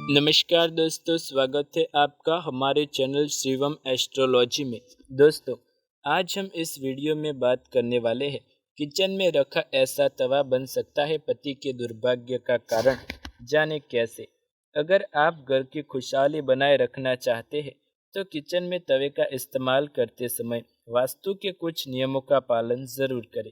नमस्कार दोस्तों, स्वागत है आपका हमारे चैनल शिवम एस्ट्रोलॉजी में। दोस्तों, आज हम इस वीडियो में बात करने वाले हैं किचन में रखा ऐसा तवा बन सकता है पति के दुर्भाग्य का कारण। जाने कैसे। अगर आप घर की खुशहाली बनाए रखना चाहते हैं तो किचन में तवे का इस्तेमाल करते समय वास्तु के कुछ नियमों का पालन जरूर करें।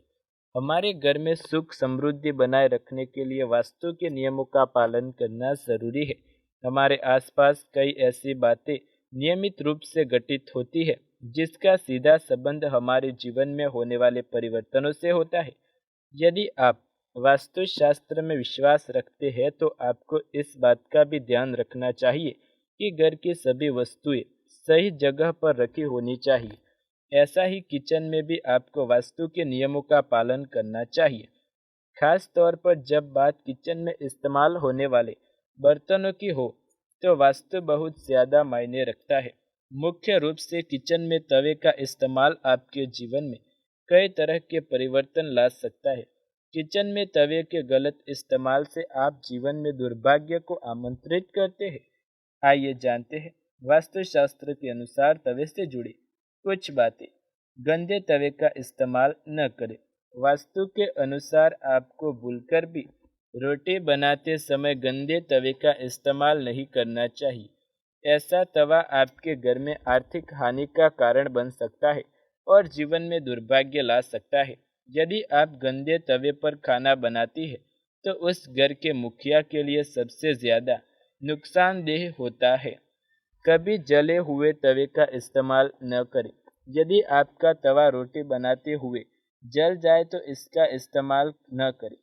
हमारे घर में सुख समृद्धि बनाए रखने के लिए वास्तु के नियमों का पालन करना जरूरी है। हमारे आसपास कई ऐसी बातें नियमित रूप से घटित होती है जिसका सीधा संबंध हमारे जीवन में होने वाले परिवर्तनों से होता है। यदि आप वास्तुशास्त्र में विश्वास रखते हैं तो आपको इस बात का भी ध्यान रखना चाहिए कि घर की सभी वस्तुएं सही जगह पर रखी होनी चाहिए। ऐसा ही किचन में भी आपको वास्तु के नियमों का पालन करना चाहिए। खास तौर पर जब बात किचन में इस्तेमाल होने वाले बर्तनों की हो तो वास्तु बहुत ज़्यादा मायने रखता है। मुख्य रूप से किचन में तवे का इस्तेमाल आपके जीवन में कई तरह के परिवर्तन ला सकता है। किचन में तवे के गलत इस्तेमाल से आप जीवन में दुर्भाग्य को आमंत्रित करते हैं। आइए जानते हैं वास्तुशास्त्र के अनुसार तवे से जुड़ी कुछ बातें। गंदे तवे का इस्तेमाल न करें। वास्तु के अनुसार आपको भूलकर भी रोटी बनाते समय गंदे तवे का इस्तेमाल नहीं करना चाहिए। ऐसा तवा आपके घर में आर्थिक हानि का कारण बन सकता है और जीवन में दुर्भाग्य ला सकता है। यदि आप गंदे तवे पर खाना बनाती है तो उस घर के मुखिया के लिए सबसे ज़्यादा नुकसानदेह होता है। कभी जले हुए तवे का इस्तेमाल न करें। यदि आपका तवा रोटी बनाते हुए जल जाए तो इसका इस्तेमाल न करें।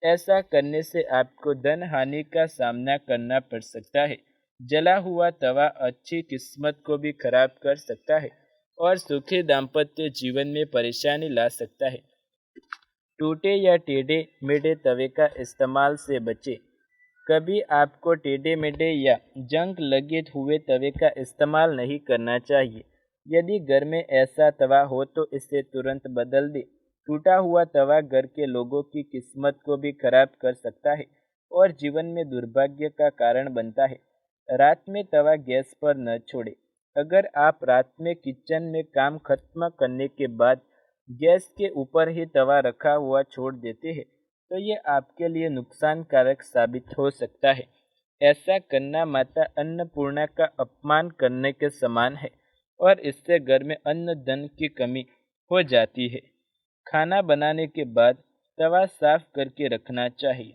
ऐसा करने से आपको धन हानि का सामना करना पड़ सकता है। जला हुआ तवा अच्छी किस्मत को भी खराब कर सकता है और सुखी दाम्पत्य जीवन में परेशानी ला सकता है। टूटे या टेढ़े मेढ़े तवे का इस्तेमाल से बचें। कभी आपको टेढ़े मेढ़े या जंग लगे हुए तवे का इस्तेमाल नहीं करना चाहिए। यदि घर में ऐसा तवा हो तो इसे तुरंत बदल दें। टूटा हुआ तवा घर के लोगों की किस्मत को भी खराब कर सकता है और जीवन में दुर्भाग्य का कारण बनता है। रात में तवा गैस पर न छोड़ें। अगर आप रात में किचन में काम खत्म करने के बाद गैस के ऊपर ही तवा रखा हुआ छोड़ देते हैं तो ये आपके लिए नुकसानकारक साबित हो सकता है। ऐसा करना माता अन्नपूर्णा का अपमान करने के समान है और इससे घर में अन्न धन की कमी हो जाती है। खाना बनाने के बाद तवा साफ करके रखना चाहिए।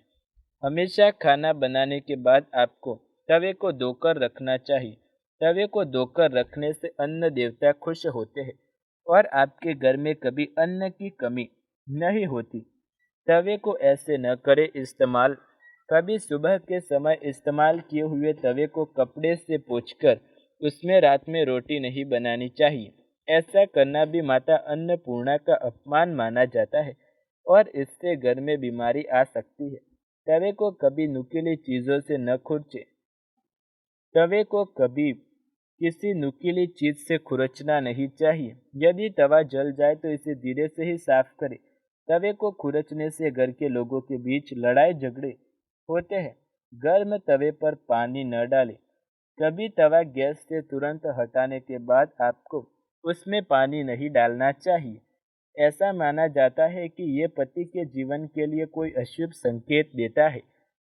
हमेशा खाना बनाने के बाद आपको तवे को धोकर रखना चाहिए। तवे को धोकर रखने से अन्न देवता खुश होते हैं और आपके घर में कभी अन्न की कमी नहीं होती। तवे को ऐसे न करें इस्तेमाल। कभी सुबह के समय इस्तेमाल किए हुए तवे को कपड़े से पोंछकर उसमें रात में रोटी नहीं बनानी चाहिए। ऐसा करना भी माता अन्नपूर्णा का अपमान माना जाता है और इससे घर में बीमारी आ सकती है। तवे को कभी नुकीली चीज़ों से न खुरचे। तवे को कभी किसी नुकीली चीज से खुरचना नहीं चाहिए। यदि तवा जल जाए तो इसे धीरे से ही साफ करें। तवे को खुरचने से घर के लोगों के बीच लड़ाई झगड़े होते हैं। गर्म तवे पर पानी न डालें। कभी तवा गैस से तुरंत हटाने के बाद आपको उसमें पानी नहीं डालना चाहिए। ऐसा माना जाता है कि ये पति के जीवन के लिए कोई अशुभ संकेत देता है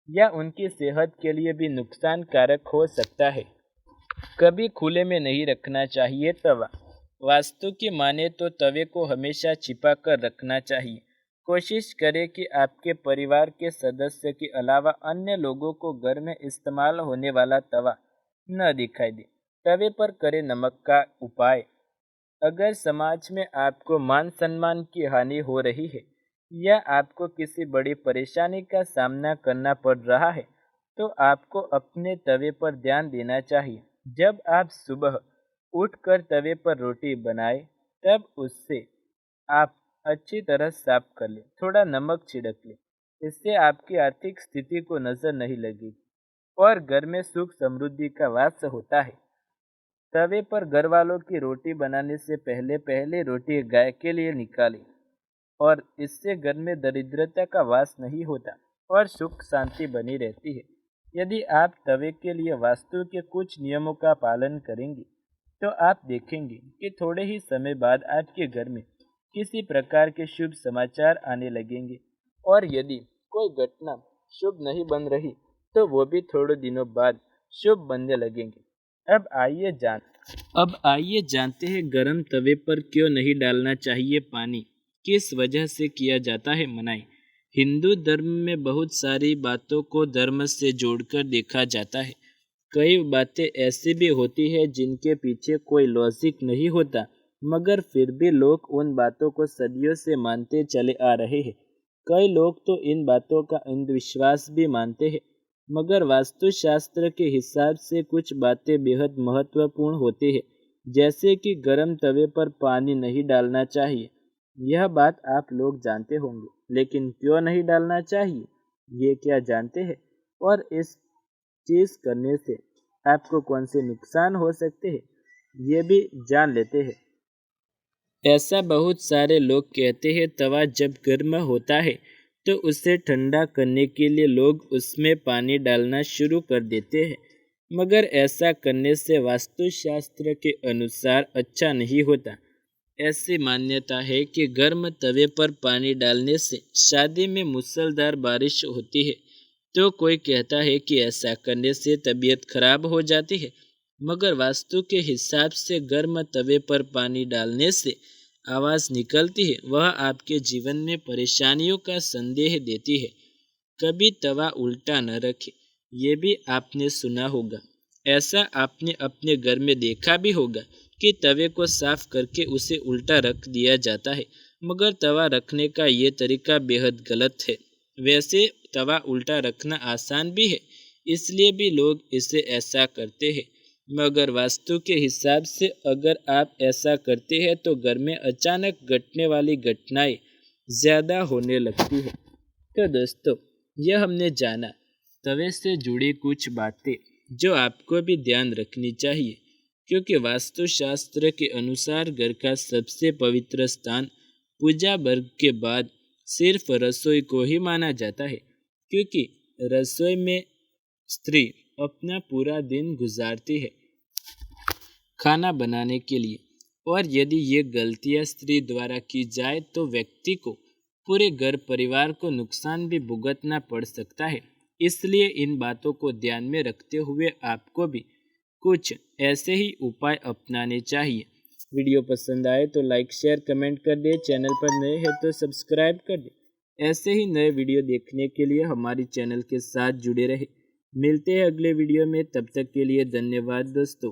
या उनकी सेहत के लिए भी नुकसानकारक हो सकता है। कभी खुले में नहीं रखना चाहिए तवा। वास्तु की माने तो तवे को हमेशा छिपा कर रखना चाहिए। कोशिश करें कि आपके परिवार के सदस्य के अलावा अन्य लोगों को घर में इस्तेमाल होने वाला तवा न दिखाई दे। तवे पर करें नमक का उपाय। अगर समाज में आपको मान सम्मान की हानि हो रही है या आपको किसी बड़ी परेशानी का सामना करना पड़ रहा है तो आपको अपने तवे पर ध्यान देना चाहिए। जब आप सुबह उठकर तवे पर रोटी बनाएं तब उससे आप अच्छी तरह साफ कर लें। थोड़ा नमक छिड़क लें। इससे आपकी आर्थिक स्थिति को नजर नहीं लगेगी और घर में सुख समृद्धि का वास होता है। तवे पर घर वालों की रोटी बनाने से पहले पहले रोटी गाय के लिए निकालें और इससे घर में दरिद्रता का वास नहीं होता और सुख शांति बनी रहती है। यदि आप तवे के लिए वास्तु के कुछ नियमों का पालन करेंगे तो आप देखेंगे कि थोड़े ही समय बाद आपके घर में किसी प्रकार के शुभ समाचार आने लगेंगे और यदि कोई घटना शुभ नहीं बन रही तो वो भी थोड़े दिनों बाद शुभ बनने लगेंगे। अब आइए जानते हैं गरम तवे पर क्यों नहीं डालना चाहिए पानी, किस वजह से किया जाता है मनाही। हिंदू धर्म में बहुत सारी बातों को धर्म से जोड़कर देखा जाता है। कई बातें ऐसी भी होती है जिनके पीछे कोई लॉजिक नहीं होता, मगर फिर भी लोग उन बातों को सदियों से मानते चले आ रहे हैं। कई लोग तो इन बातों का अंधविश्वास भी मानते हैं, मगर वास्तुशास्त्र के हिसाब से कुछ बातें बेहद महत्वपूर्ण होती है, जैसे कि गर्म तवे पर पानी नहीं डालना चाहिए। यह बात आप लोग जानते होंगे, लेकिन क्यों नहीं डालना चाहिए ये क्या जानते हैं? और इस चीज करने से आपको कौन से नुकसान हो सकते हैं ये भी जान लेते हैं। ऐसा बहुत सारे लोग कहते हैं तवा जब गर्म होता है तो उसे ठंडा करने के लिए लोग उसमें पानी डालना शुरू कर देते हैं, मगर ऐसा करने से वास्तुशास्त्र के अनुसार अच्छा नहीं होता। ऐसी मान्यता है कि गर्म तवे पर पानी डालने से शादी में मूसलाधार बारिश होती है, तो कोई कहता है कि ऐसा करने से तबीयत खराब हो जाती है, मगर वास्तु के हिसाब से गर्म तवे पर पानी डालने से आवाज़ निकलती है, वह आपके जीवन में परेशानियों का संदेह देती है। कभी तवा उल्टा न रखें, ये भी आपने सुना होगा। ऐसा आपने अपने घर में देखा भी होगा कि तवे को साफ करके उसे उल्टा रख दिया जाता है, मगर तवा रखने का ये तरीका बेहद गलत है। वैसे तवा उल्टा रखना आसान भी है, इसलिए भी लोग इसे ऐसा करते हैं, मगर वास्तु के हिसाब से अगर आप ऐसा करते हैं तो घर में अचानक घटने वाली घटनाएं ज़्यादा होने लगती है। तो दोस्तों, यह हमने जाना तवे से जुड़ी कुछ बातें जो आपको भी ध्यान रखनी चाहिए, क्योंकि वास्तुशास्त्र के अनुसार घर का सबसे पवित्र स्थान पूजा वर्ग के बाद सिर्फ रसोई को ही माना जाता है, क्योंकि रसोई में स्त्री अपना पूरा दिन गुजारती है खाना बनाने के लिए, और यदि ये गलतियां स्त्री द्वारा की जाए तो व्यक्ति को पूरे घर परिवार को नुकसान भी भुगतना पड़ सकता है। इसलिए इन बातों को ध्यान में रखते हुए आपको भी कुछ ऐसे ही उपाय अपनाने चाहिए। वीडियो पसंद आए तो लाइक शेयर कमेंट कर दे, चैनल पर नए हैं तो सब्सक्राइब कर दे। ऐसे ही नए वीडियो देखने के लिए हमारी चैनल के साथ जुड़े रहे। मिलते हैं अगले वीडियो में, तब तक के लिए धन्यवाद दोस्तों।